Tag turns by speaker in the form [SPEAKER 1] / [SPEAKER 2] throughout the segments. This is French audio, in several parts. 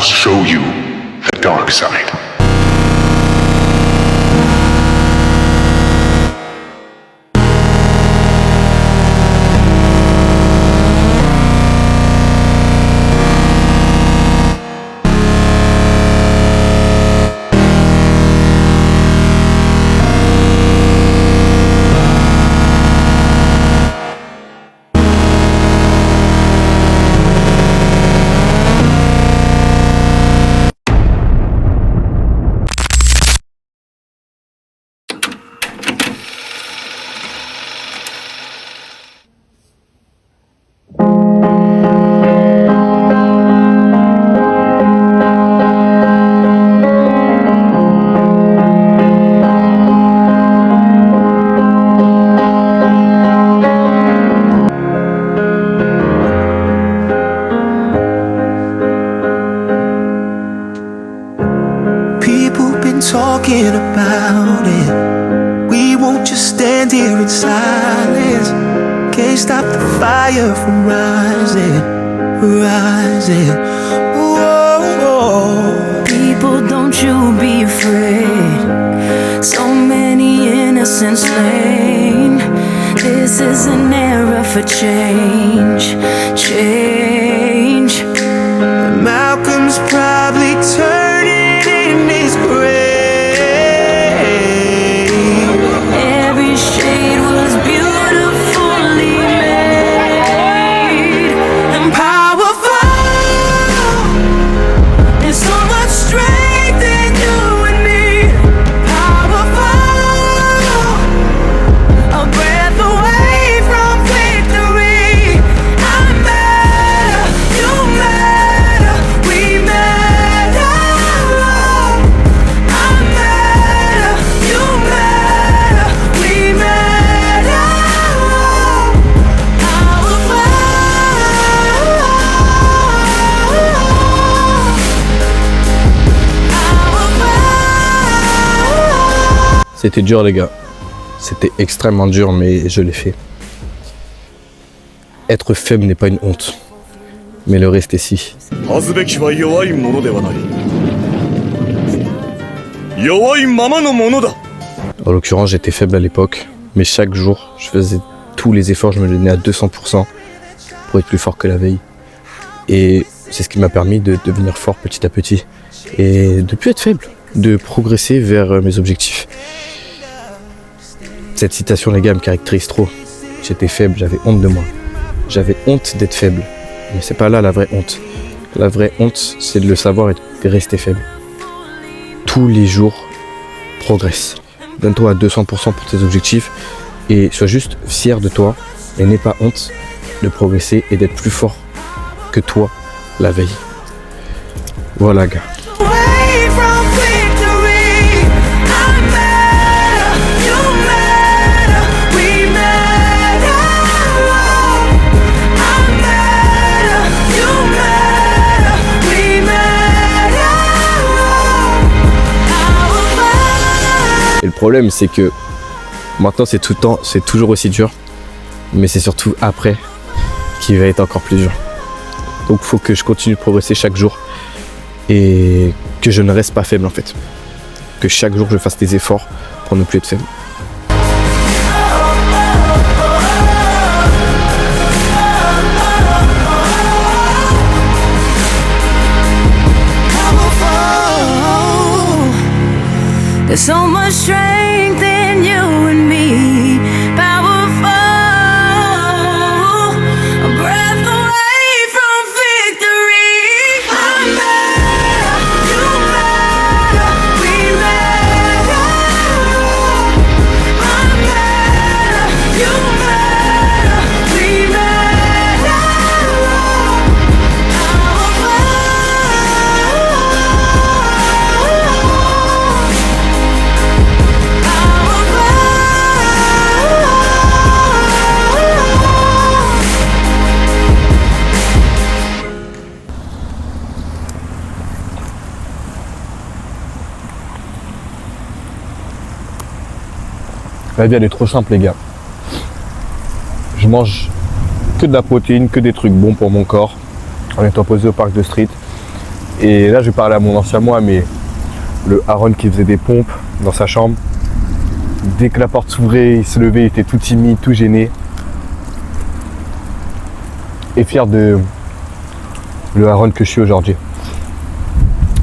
[SPEAKER 1] show you the dark side.
[SPEAKER 2] Talking about it, we won't just stand here in silence. Can't stop the fire from rising, rising. Whoa.
[SPEAKER 3] People, don't you be afraid. So many innocents slain. This is an era for change, change.
[SPEAKER 2] Malcolm's probably turning in his grave.
[SPEAKER 4] C'était dur les gars, c'était extrêmement dur mais je l'ai fait. Être faible n'est pas une honte, mais le reste est si. En l'occurrence j'étais faible à l'époque, mais chaque jour je faisais tous les efforts, je me donnais à 200% pour être plus fort que la veille. Et c'est ce qui m'a permis de devenir fort petit à petit et de plus être faible, de progresser vers mes objectifs. Cette citation, les gars, me caractérise trop. J'étais faible, j'avais honte de moi. J'avais honte d'être faible. Mais c'est pas là la vraie honte. La vraie honte, c'est de le savoir et de rester faible. Tous les jours, progresse. Donne-toi à 200% pour tes objectifs et sois juste fier de toi et n'aie pas honte de progresser et d'être plus fort que toi la veille. Voilà, gars. Et le problème, c'est que maintenant, c'est tout le temps, c'est toujours aussi dur, mais c'est surtout après qui va être encore plus dur. Donc, il faut que je continue de progresser chaque jour et que je ne reste pas faible en fait. Que chaque jour, je fasse des efforts pour ne plus être faible.
[SPEAKER 3] There's so much strength in you and me, powerful, a breath away from victory. I'm better, you better, we better. I'm better, you better, we better.
[SPEAKER 4] La vie elle est trop simple les gars. Je mange que de la protéine, que des trucs bons pour mon corps en étant posé au parc de street. Et là, je vais parler à mon ancien moi, mais le Aaron qui faisait des pompes dans sa chambre. Dès que la porte s'ouvrait, il se levait, il était tout timide, tout gêné. Et fier de le Aaron que je suis aujourd'hui.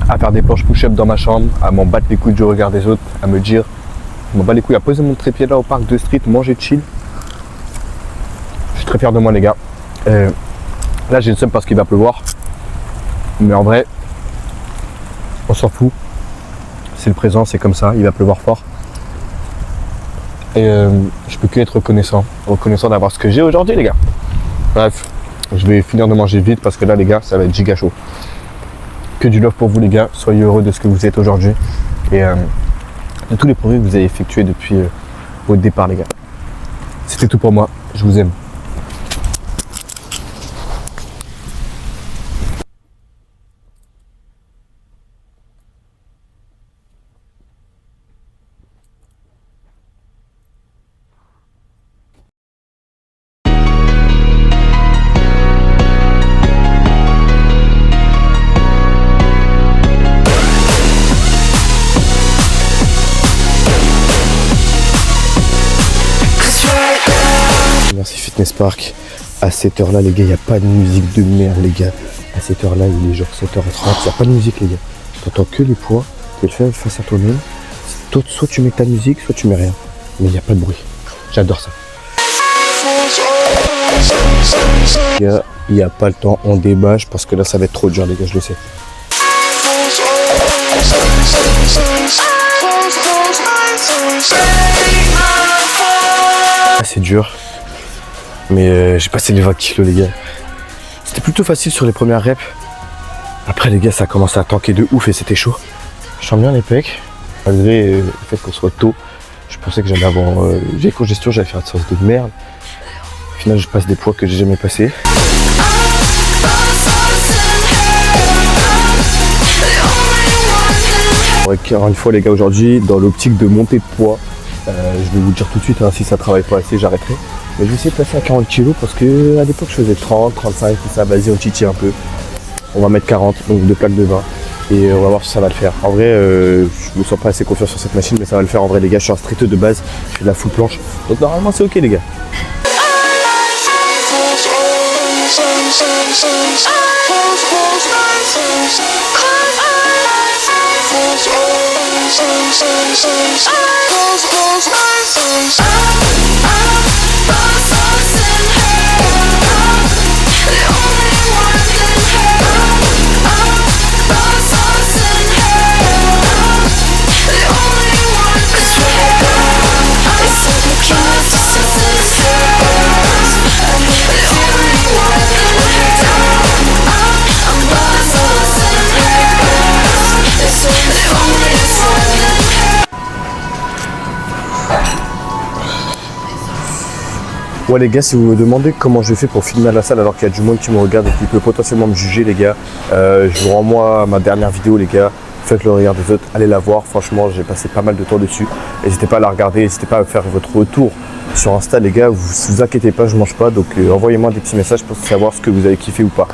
[SPEAKER 4] À faire des planches push-up dans ma chambre, à m'en battre les couilles du regard des autres, à me dire, je m'en bats les couilles, à poser mon trépied là au parc de Street, manger chill. Je suis très fier de moi les gars. Là j'ai une seum parce qu'il va pleuvoir. Mais en vrai, on s'en fout. C'est le présent, c'est comme ça, il va pleuvoir fort. Et je peux que être reconnaissant d'avoir ce que j'ai aujourd'hui les gars. Bref, je vais finir de manger vite parce que là les gars, ça va être giga chaud. Que du love pour vous les gars, soyez heureux de ce que vous êtes aujourd'hui et de tous les progrès que vous avez effectués depuis votre départ les gars. C'était tout pour moi, je vous aime. Merci Fitness Park. À cette heure là les gars, il n'y a pas de musique de merde les gars. À cette heure là, il est genre 7h30, il n'y a pas de musique les gars. T'entends que les poids, tu le fais face à toi-même. Soit tu mets ta musique, soit tu mets rien. Mais il n'y a pas de bruit. J'adore ça. Les gars, il n'y a pas le temps, on débâche parce que là ça va être trop dur les gars, je le sais. C'est dur. Mais j'ai passé les 20 kilos les gars. C'était plutôt facile sur les premières reps. Après les gars ça a commencé à tanker de ouf et c'était chaud. Je sens bien les pecs. Malgré le fait qu'on soit tôt. Je pensais que j'allais avoir... j'ai congestion, j'allais faire une sorte de merde. Au final je passe des poids que j'ai jamais passés. Encore une fois les gars aujourd'hui, dans l'optique de monter de poids, je vais vous dire tout de suite, hein, si ça travaille pas assez j'arrêterai. Mais je vais essayer de passer à 40 kg parce que à l'époque je faisais 30, 35, tout ça, vas-y on titille un peu. On va mettre 40, donc 2 plaques de 20. Et on va voir si ça va le faire. En vrai, je me sens pas assez confiant sur cette machine, mais ça va le faire en vrai les gars. Je suis un streeteux de base, je fais de la full planche. Donc normalement c'est ok les gars. Ouais les gars, si vous me demandez comment je fais pour filmer à la salle alors qu'il y a du monde qui me regarde et qui peut potentiellement me juger les gars, je vous renvoie à ma dernière vidéo les gars, faites le regard des autres, allez la voir, franchement j'ai passé pas mal de temps dessus, n'hésitez pas à la regarder, n'hésitez pas à faire votre retour sur Insta les gars, vous inquiétez pas, je mange pas, donc envoyez-moi des petits messages pour savoir ce que vous avez kiffé ou pas.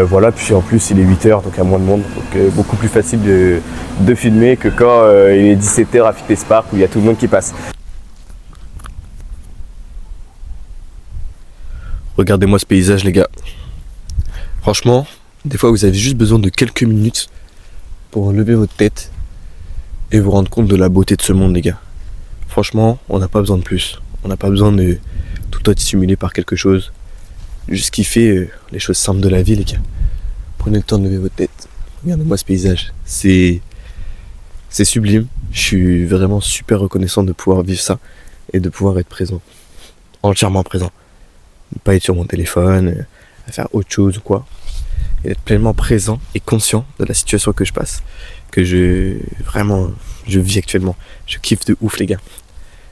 [SPEAKER 4] Voilà, puis en plus il est 8h donc il y a moins de monde, donc beaucoup plus facile de filmer que quand il est 17h à Fitness Park où il y a tout le monde qui passe. Regardez-moi ce paysage les gars. Franchement, des fois vous avez juste besoin de quelques minutes pour lever votre tête et vous rendre compte de la beauté de ce monde les gars. Franchement, on n'a pas besoin de plus. On n'a pas besoin de tout être stimulé par quelque chose. Juste kiffer les choses simples de la vie les gars. Prenez le temps de lever votre tête. Regardez-moi ce paysage. C'est sublime. Je suis vraiment super reconnaissant de pouvoir vivre ça et de pouvoir être présent. Entièrement présent. Ne pas être sur mon téléphone, à faire autre chose ou quoi. Et être pleinement présent et conscient de la situation que je passe. Que je vis actuellement. Je kiffe de ouf les gars.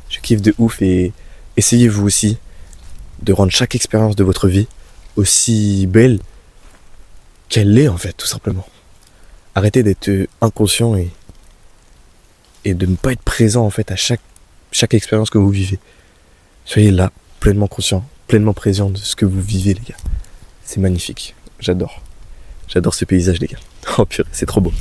[SPEAKER 4] Je kiffe de ouf et essayez vous aussi de rendre chaque expérience de votre vie aussi belle qu'elle l'est en fait tout simplement. Arrêtez d'être inconscient et de ne pas être présent en fait à chaque expérience que vous vivez. Soyez là, pleinement conscient, pleinement présent de ce que vous vivez les gars. C'est magnifique, j'adore. J'adore ce paysage les gars. Oh purée, c'est trop beau.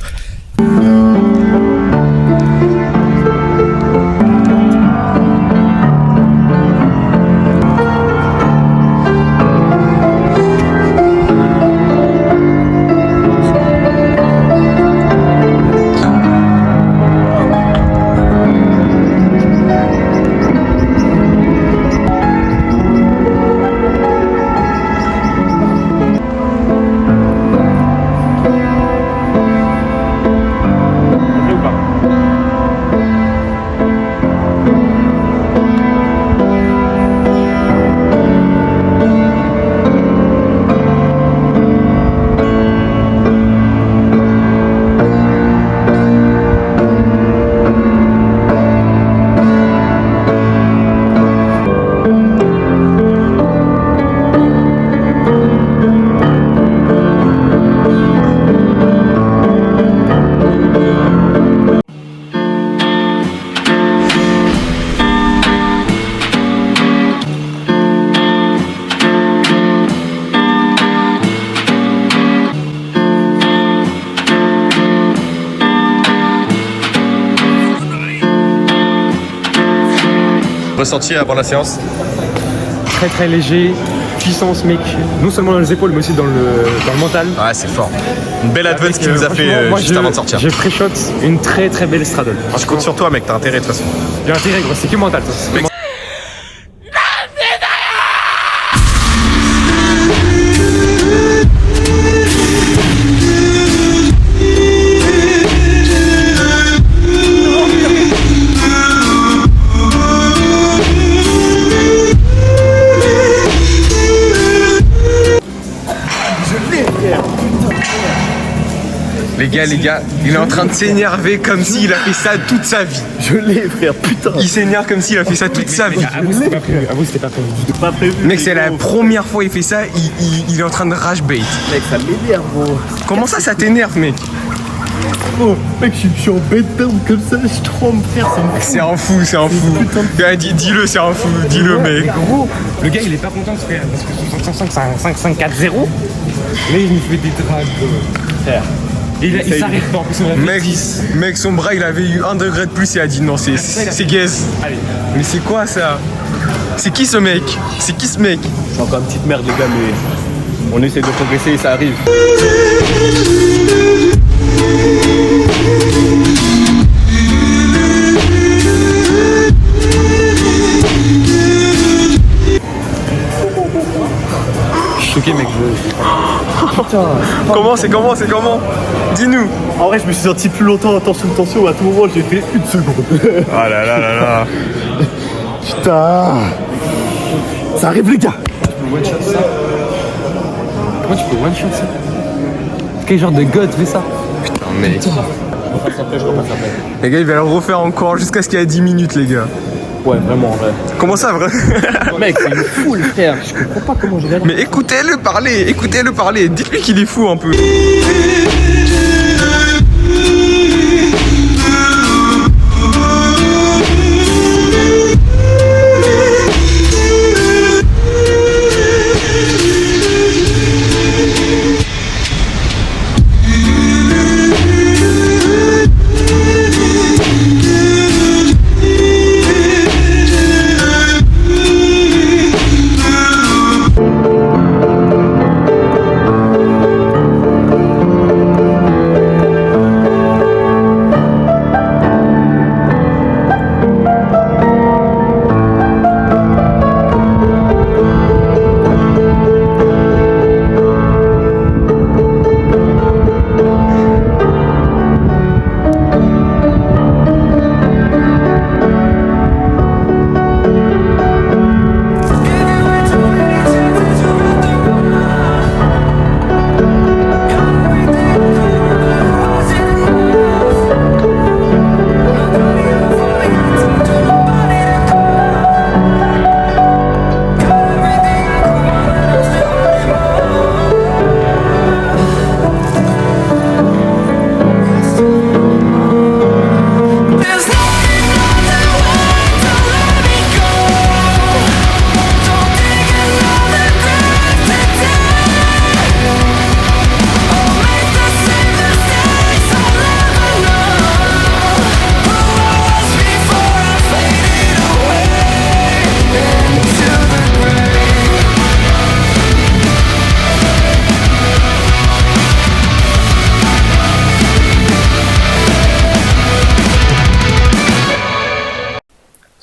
[SPEAKER 5] Ressenti avant la séance?
[SPEAKER 6] Très très léger, puissance mec, non seulement dans les épaules mais aussi dans le mental.
[SPEAKER 5] Ouais, c'est fort. Une belle advance qui nous a fait
[SPEAKER 6] moi,
[SPEAKER 5] juste avant de sortir.
[SPEAKER 6] Je pré-shot une très très belle straddle.
[SPEAKER 5] Je compte sur toi mec, t'as intérêt de toute façon.
[SPEAKER 6] J'ai intérêt gros, c'est que mental.
[SPEAKER 5] Mec, les gars, il est en train de s'énerver comme s'il a fait ça toute sa vie.
[SPEAKER 4] Je l'ai frère, putain.
[SPEAKER 5] Il s'énerve comme s'il a fait ça toute sa vie.
[SPEAKER 6] Avoue c'était pas prévu.
[SPEAKER 5] Mec, c'est la première fois qu'il fait ça, il est en train de rage bait.
[SPEAKER 4] Mec, ça m'énerve gros.
[SPEAKER 5] Comment ça t'énerve mec?
[SPEAKER 4] Oh mec, je suis en bête down comme ça, je tremble frère, ça me
[SPEAKER 5] C'est un fou, c'est un fou. Gars, dis-le, c'est un fou, dis-le mec.
[SPEAKER 6] Gros, le gars il est pas content de se faire parce que 65 c'est un 5-4-0. Mais il nous fait des drags frère. Et il s'arrête pas en plus on a fait 10.
[SPEAKER 5] Mec, son bras il avait eu 1 degré de plus et a dit non, c'est gaze.
[SPEAKER 6] Allez.
[SPEAKER 5] Mais c'est quoi ça? C'est qui ce mec? C'est qui ce mec?
[SPEAKER 4] C'est encore une petite merde les gars, mais on essaie de progresser et ça arrive. Je suis choqué mec. Putain.
[SPEAKER 5] Comment? Dis-nous.
[SPEAKER 4] En vrai, je me suis senti plus longtemps en tension. À tout moment, j'ai fait une seconde.
[SPEAKER 5] Ah là là là là.
[SPEAKER 4] Putain. Ça arrive, les gars.
[SPEAKER 6] Comment tu peux one shot ça? Quel genre de god fait ça?
[SPEAKER 5] Mec. Les gars, il va le refaire encore jusqu'à ce qu'il y ait 10 minutes, les gars.
[SPEAKER 4] Ouais, vraiment, en vrai.
[SPEAKER 5] Comment ça, vrai?
[SPEAKER 4] Mec, c'est une foule, frère. Je comprends pas comment j'ai l'air.
[SPEAKER 5] Mais écoutez-le parler. Dites-lui qu'il est fou un peu.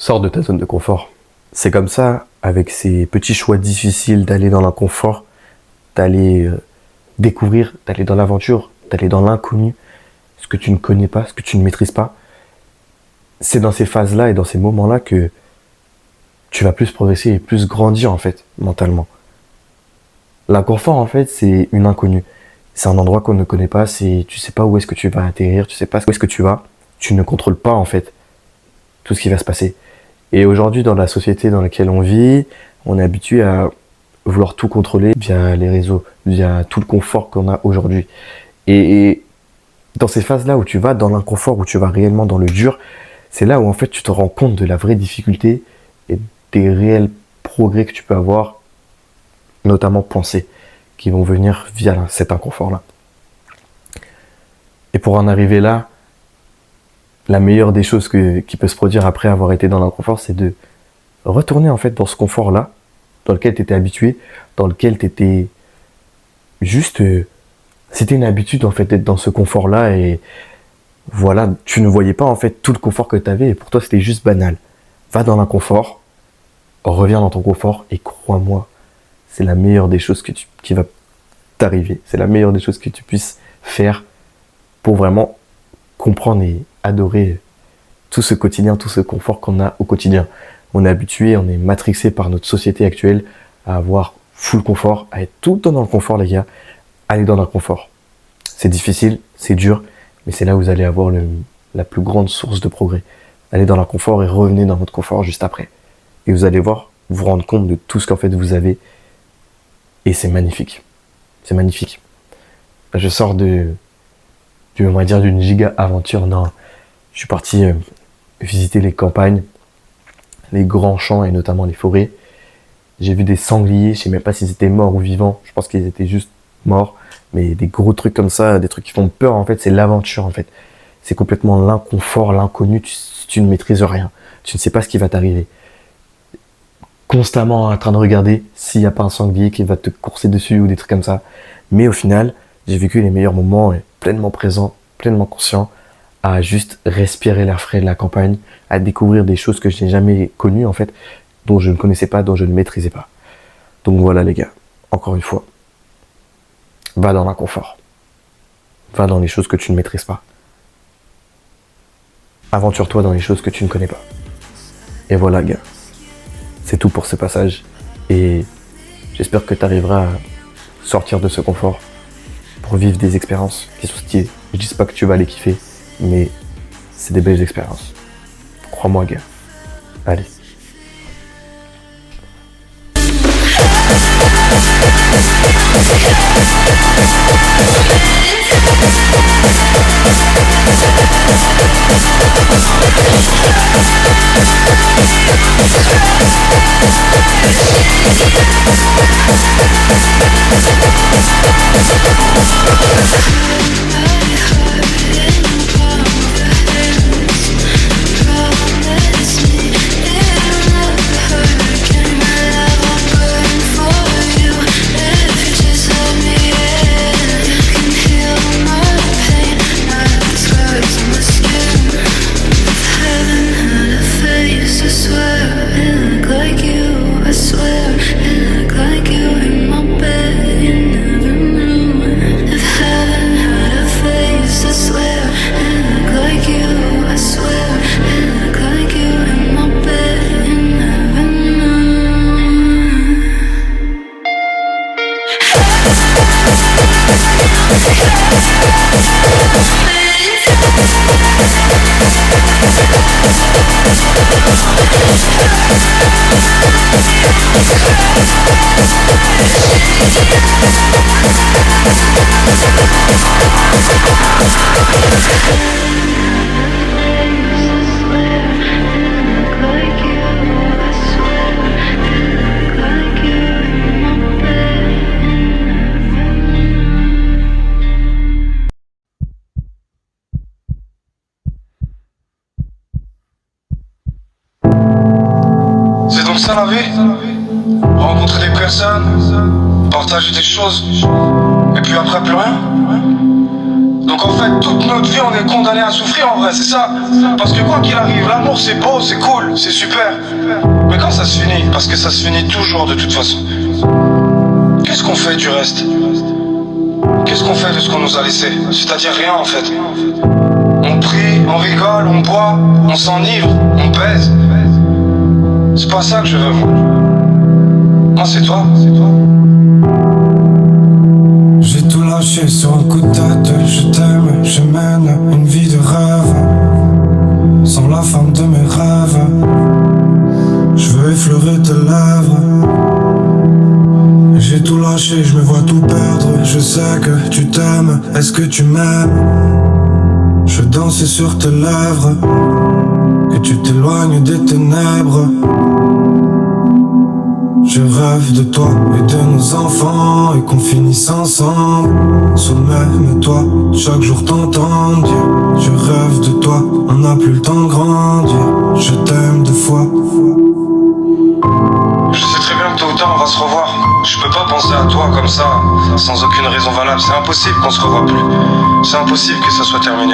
[SPEAKER 4] Sors de ta zone de confort. C'est comme ça, avec ces petits choix difficiles d'aller dans l'inconfort, d'aller découvrir, d'aller dans l'aventure, d'aller dans l'inconnu, ce que tu ne connais pas, ce que tu ne maîtrises pas. C'est dans ces phases-là et dans ces moments-là que tu vas plus progresser et plus grandir en fait, mentalement. L'inconfort en fait, c'est une inconnue. C'est un endroit qu'on ne connaît pas, tu sais pas où est-ce que tu vas atterrir, tu sais pas où est-ce que tu vas. Tu ne contrôles pas en fait tout ce qui va se passer. Et aujourd'hui, dans la société dans laquelle on vit, on est habitué à vouloir tout contrôler via les réseaux, via tout le confort qu'on a aujourd'hui. Et dans ces phases-là où tu vas dans l'inconfort, où tu vas réellement dans le dur, c'est là où en fait tu te rends compte de la vraie difficulté et des réels progrès que tu peux avoir, notamment pensées, qui vont venir via cet inconfort-là. Et pour en arriver là, la meilleure des choses qui peut se produire après avoir été dans l'inconfort, c'est de retourner en fait dans ce confort-là, dans lequel tu étais habitué, dans lequel tu étais juste... c'était une habitude en fait d'être dans ce confort-là et voilà, tu ne voyais pas en fait tout le confort que tu avais et pour toi c'était juste banal. Va dans l'inconfort, reviens dans ton confort et crois-moi, c'est la meilleure des choses qui va t'arriver. C'est la meilleure des choses que tu puisses faire pour vraiment comprendre et adorer tout ce quotidien, tout ce confort qu'on a au quotidien. On est habitué, on est matrixé par notre société actuelle à avoir full confort, à être tout le temps dans le confort les gars. Allez dans l'inconfort. C'est difficile, c'est dur, mais c'est là où vous allez avoir la plus grande source de progrès. Allez dans l'inconfort et revenez dans votre confort juste après. Et vous allez voir, vous rendre compte de tout ce qu'en fait vous avez. Et c'est magnifique. C'est magnifique. Je sors on va dire d'une giga aventure. Non, je suis parti visiter les campagnes, les grands champs et notamment les forêts. J'ai vu des sangliers, je sais même pas s'ils étaient morts ou vivants. Je pense qu'ils étaient juste morts. Mais des gros trucs comme ça, des trucs qui font peur en fait, c'est l'aventure en fait. C'est complètement l'inconfort, l'inconnu, tu ne maîtrises rien. Tu ne sais pas ce qui va t'arriver. Constamment en train de regarder s'il n'y a pas un sanglier qui va te courser dessus ou des trucs comme ça. Mais au final, j'ai vécu les meilleurs moments pleinement présent, pleinement conscient, à juste respirer l'air frais de la campagne, à découvrir des choses que je n'ai jamais connues en fait, dont je ne connaissais pas, dont je ne maîtrisais pas. Donc voilà les gars, encore une fois, va dans l'inconfort. Va dans les choses que tu ne maîtrises pas. Aventure-toi dans les choses que tu ne connais pas. Et voilà gars, c'est tout pour ce passage. Et j'espère que tu arriveras à sortir de ce confort pour vivre des expériences qui sont stylées. Je dis pas que tu vas les kiffer, mais c'est des belles expériences. Crois-moi gars. Allez.
[SPEAKER 7] C'est donc ça la vie? Rencontrer des personnes, partager des choses, et puis après plus rien? Donc en fait, toute notre vie, on est condamné à souffrir en vrai, c'est ça. Parce que quoi qu'il arrive, l'amour c'est beau, c'est cool, c'est super. Mais quand ça se finit, parce que ça se finit toujours de toute façon, qu'est-ce qu'on fait du reste? Qu'est-ce qu'on fait de ce qu'on nous a laissé? C'est-à-dire rien en fait. On prie, on rigole, on boit, on s'enivre, on pèse. C'est pas ça que je veux, moi. Moi c'est toi.
[SPEAKER 2] J'ai tout lâché sur un coup de tête. Je t'aime, je mène une vie de rêve. Sans la femme de mes rêves, je veux effleurer tes lèvres. J'ai tout lâché, je me vois tout perdre. Je sais que tu t'aimes, est-ce que tu m'aimes? Je veux danser sur tes lèvres, que tu t'éloignes des ténèbres. Je rêve de toi et de nos enfants, et qu'on finisse ensemble sous le même toit, chaque jour t'entendre dire je rêve de toi, on n'a plus le temps de grandir. Je t'aime deux fois.
[SPEAKER 7] Je sais très bien que tôt ou tard on va se revoir. Je peux pas penser à toi comme ça, sans aucune raison valable. C'est impossible qu'on se revoie plus. C'est impossible que ça soit terminé.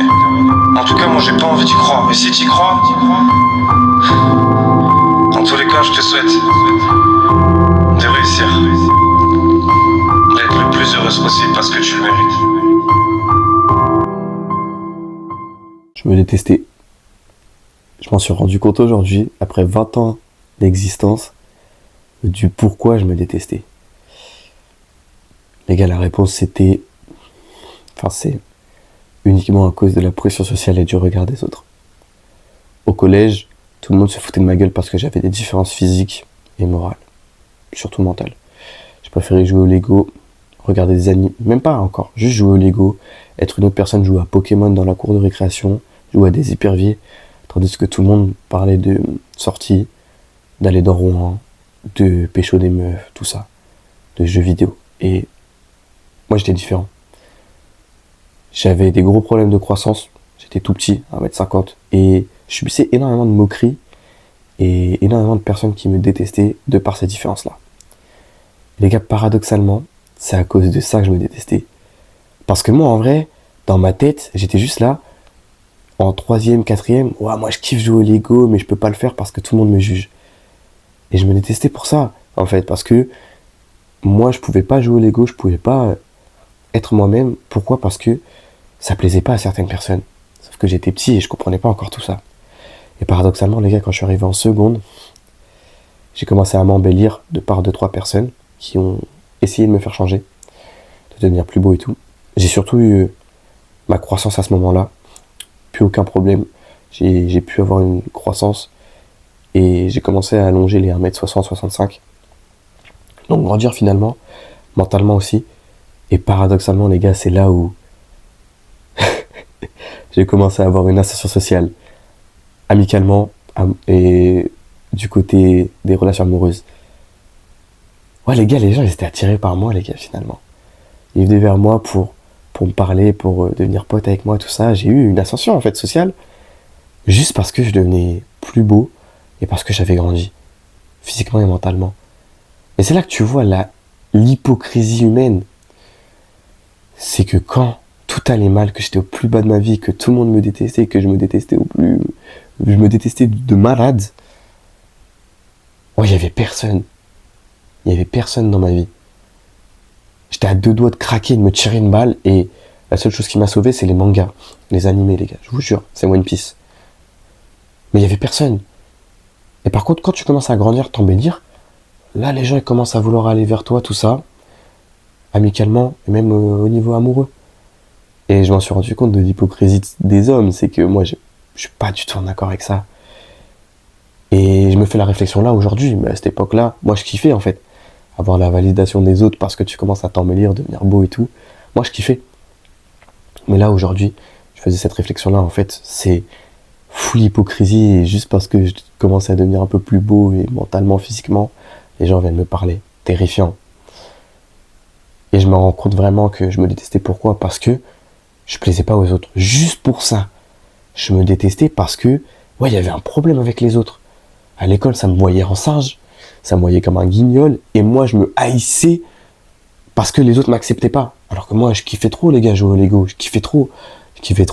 [SPEAKER 7] En tout cas, moi j'ai pas envie d'y croire. Et si t'y crois, en tous les cas, je te souhaite de réussir, d'être le plus heureuse possible parce que tu le mérites.
[SPEAKER 4] Je me détestais. Je m'en suis rendu compte aujourd'hui, après 20 ans d'existence, du pourquoi je me détestais. Les gars, la réponse c'était... c'est uniquement à cause de la pression sociale et du regard des autres. Au collège, tout le monde se foutait de ma gueule parce que j'avais des différences physiques et morales. Surtout mentales. Je préférais jouer au Lego, regarder des animes, même pas encore, juste jouer au Lego, être une autre personne, jouer à Pokémon dans la cour de récréation, jouer à des éperviers, tandis que tout le monde parlait de sorties, d'aller dans Rouen, de pécho des meufs, tout ça, de jeux vidéo. Et moi j'étais différent. J'avais des gros problèmes de croissance, j'étais tout petit, 1m50, et je subissais énormément de moqueries et énormément de personnes qui me détestaient de par ces différences-là. Les gars, paradoxalement, c'est à cause de ça que je me détestais. Parce que moi, en vrai, dans ma tête, j'étais juste là, en 3e, 4e, ouais, moi je kiffe jouer au Lego, mais je peux pas le faire parce que tout le monde me juge. Et je me détestais pour ça, en fait, parce que moi, je pouvais pas jouer au Lego, je pouvais pas être moi-même. Pourquoi? Parce que ça plaisait pas à certaines personnes. Sauf que j'étais petit et je comprenais pas encore tout ça. Et paradoxalement, les gars, quand je suis arrivé en seconde, j'ai commencé à m'embellir de par 2-3 personnes qui ont essayé de me faire changer, de devenir plus beau et tout. J'ai surtout eu ma croissance à ce moment-là. Plus aucun problème. J'ai pu avoir une croissance et j'ai commencé à allonger les 1m60-65. Donc grandir finalement, mentalement aussi. Et paradoxalement, les gars, c'est là où j'ai commencé à avoir une ascension sociale, amicalement et du côté des relations amoureuses. Ouais, les gars, les gens, ils étaient attirés par moi, les gars, finalement. Ils venaient vers moi pour me parler, pour devenir pote avec moi, tout ça. J'ai eu une ascension, en fait, sociale, juste parce que je devenais plus beau et parce que j'avais grandi, physiquement et mentalement. Et c'est là que tu vois l'hypocrisie humaine. C'est que quand tout allait mal, que j'étais au plus bas de ma vie, que tout le monde me détestait, que je me détestais je me détestais de malade. Ouais, il y avait personne. Il y avait personne dans ma vie. J'étais à 2 doigts de craquer, de me tirer une balle, et la seule chose qui m'a sauvé, c'est les mangas, les animés, les gars. Je vous jure, c'est One Piece. Mais il y avait personne. Et par contre, quand tu commences à grandir, t'embellir, là, les gens, ils commencent à vouloir aller vers toi, tout ça, amicalement, et même au niveau amoureux. Et je m'en suis rendu compte de l'hypocrisie des hommes, c'est que moi, je suis pas du tout en accord avec ça. Et je me fais la réflexion là, aujourd'hui, mais à cette époque-là, moi, je kiffais, en fait. Avoir la validation des autres parce que tu commences à t'embellir, devenir beau et tout. Moi, je kiffais. Mais là, aujourd'hui, je faisais cette réflexion-là, en fait, c'est full hypocrisie, et juste parce que je commençais à devenir un peu plus beau, et mentalement, physiquement, les gens viennent me parler. Terrifiant. Et je me rends compte vraiment que je me détestais. Pourquoi? Parce que je plaisais pas aux autres. Juste pour ça. Je me détestais parce que, ouais, il y avait un problème avec les autres. À l'école, ça me voyait en singe, ça me voyait comme un guignol, et moi, je me haïssais parce que les autres m'acceptaient pas.
[SPEAKER 8] Alors que moi, je kiffais trop, les gars, jouer au Lego. Je kiffais trop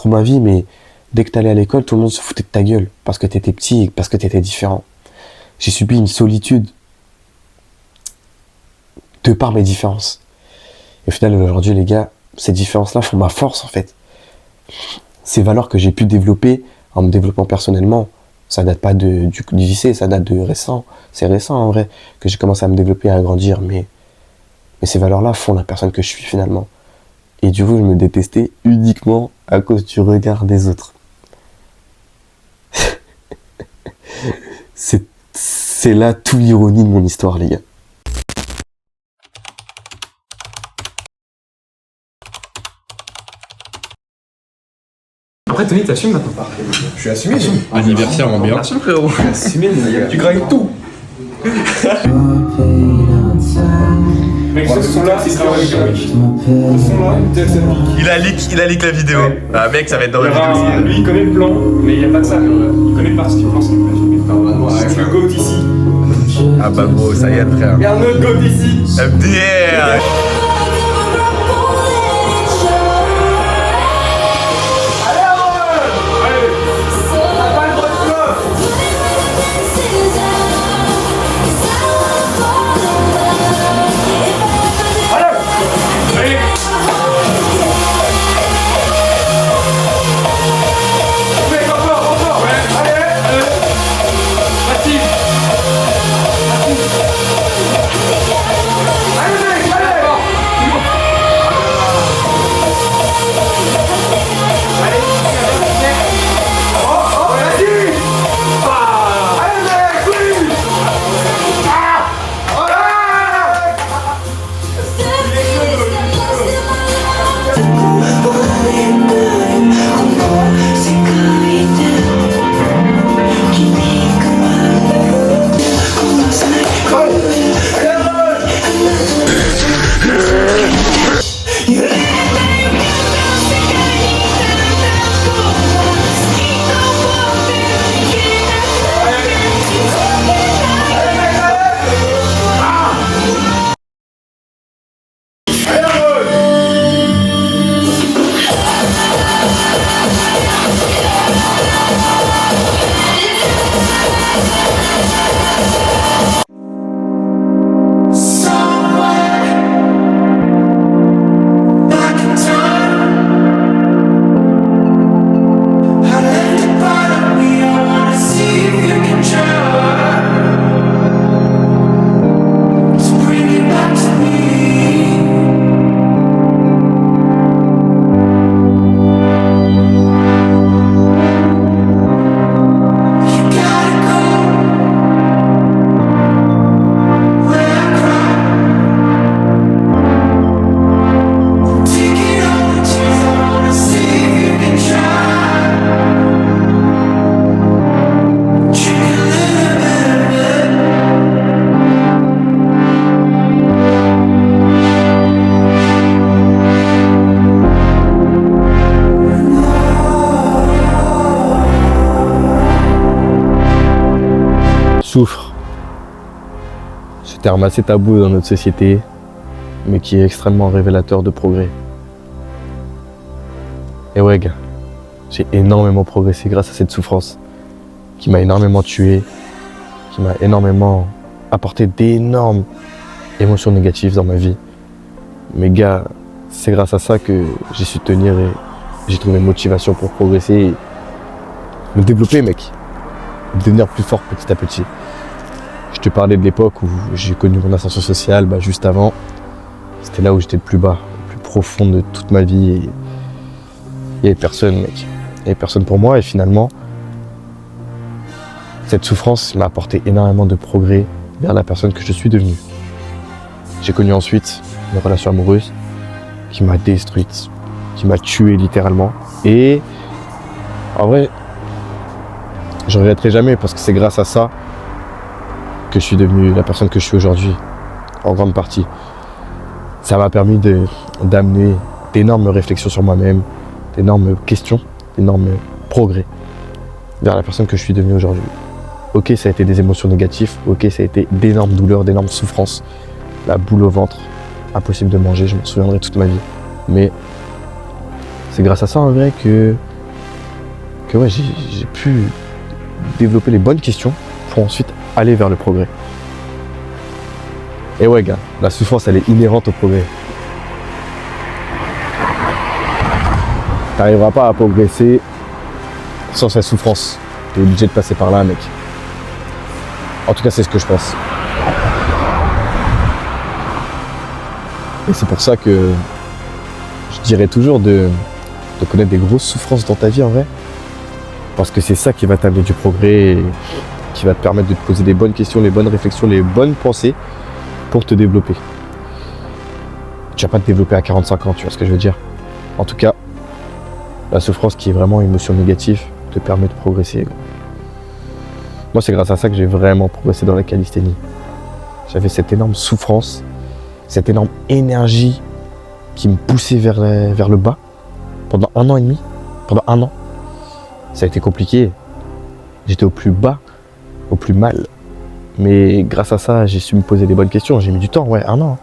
[SPEAKER 8] ma vie, mais dès que t'allais à l'école, tout le monde se foutait de ta gueule. Parce que t'étais petit et parce que t'étais différent. J'ai subi une solitude de par mes différences. Et au final, aujourd'hui, les gars, ces différences-là font ma force, en fait. Ces valeurs que j'ai pu développer en me développant personnellement, ça date pas du lycée, ça date de récent. C'est récent, en vrai, que j'ai commencé à me développer, à grandir, mais ces valeurs-là font la personne que je suis, finalement. Et du coup, je me détestais uniquement à cause du regard des autres. C'est là toute l'ironie de mon histoire, les gars.
[SPEAKER 5] Après, Tony, t'assumes maintenant.
[SPEAKER 9] Je suis assumé. Anniversaire en bien.
[SPEAKER 5] Assume, frérot.
[SPEAKER 9] Assumé,
[SPEAKER 5] Tu grailles tout.
[SPEAKER 6] Mec, ce son-là, c'est grave avec le mec. Ce son-là,
[SPEAKER 5] Il a leak la vidéo. Ah, mec, ça va être dans la vidéo.
[SPEAKER 6] lui, il connaît le plan, mais il n'y a pas que ça. Il connaît pas ce qu'il pense qu'il va filmer. C'est le GOAT ici.
[SPEAKER 5] Ah bah gros, ça y est, frère.
[SPEAKER 6] Il y a un autre GOAT ici.
[SPEAKER 5] MDR.
[SPEAKER 4] Souffre. Ce terme assez tabou dans notre société, mais qui est extrêmement révélateur de progrès. Et ouais, gars, j'ai énormément progressé grâce à cette souffrance, qui m'a énormément tué, qui m'a énormément apporté d'énormes émotions négatives dans ma vie. Mais gars, c'est grâce à ça que j'ai su tenir et j'ai trouvé motivation pour progresser et me développer, mec. Devenir plus fort petit à petit. Je te parlais de l'époque où j'ai connu mon ascension sociale, juste avant. C'était là où j'étais le plus bas, le plus profond de toute ma vie. Et il n'y avait personne, mec. Il n'y avait personne pour moi et finalement, cette souffrance m'a apporté énormément de progrès vers la personne que je suis devenue. J'ai connu ensuite une relation amoureuse qui m'a détruite, qui m'a tué littéralement. Et en vrai, je regretterai jamais parce que c'est grâce à ça que je suis devenu la personne que je suis aujourd'hui, en grande partie. Ça m'a permis d'amener d'énormes réflexions sur moi-même, d'énormes questions, d'énormes progrès vers la personne que je suis devenu aujourd'hui. Ok, ça a été des émotions négatives, ok, ça a été d'énormes douleurs, d'énormes souffrances, la boule au ventre, impossible de manger, je m'en souviendrai toute ma vie. Mais c'est grâce à ça en vrai que ouais, j'ai pu développer les bonnes questions pour ensuite aller vers le progrès. Et ouais gars, la souffrance elle est inhérente au progrès. T'arriveras pas à progresser sans cette souffrance. T'es obligé de passer par là mec. En tout cas c'est ce que je pense. Et c'est pour ça que je dirais toujours de connaître des grosses souffrances dans ta vie en vrai. Parce que c'est ça qui va t'amener du progrès et qui va te permettre de te poser des bonnes questions, les bonnes réflexions, les bonnes pensées pour te développer. Tu vas pas te développer à 45 ans, tu vois ce que je veux dire. En tout cas, la souffrance qui est vraiment une émotion négative te permet de progresser. Moi, c'est grâce à ça que j'ai vraiment progressé dans la calisthénie. J'avais cette énorme souffrance, cette énorme énergie qui me poussait vers le bas pendant 1 an et demi, pendant 1 an. Ça a été compliqué. J'étais au plus bas, au plus mal. Mais grâce à ça, j'ai su me poser les bonnes questions. J'ai mis du temps, ouais, 1 an.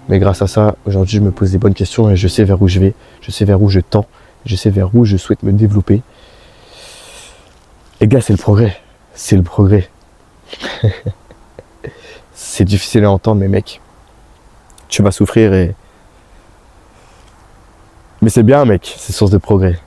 [SPEAKER 4] Mais grâce à ça, aujourd'hui, je me pose des bonnes questions et je sais vers où je vais. Je sais vers où je tends. Je sais vers où je souhaite me développer. Les gars, c'est le progrès. C'est le progrès. C'est difficile à entendre, mais mec, tu vas souffrir et... Mais c'est bien, mec, c'est source de progrès.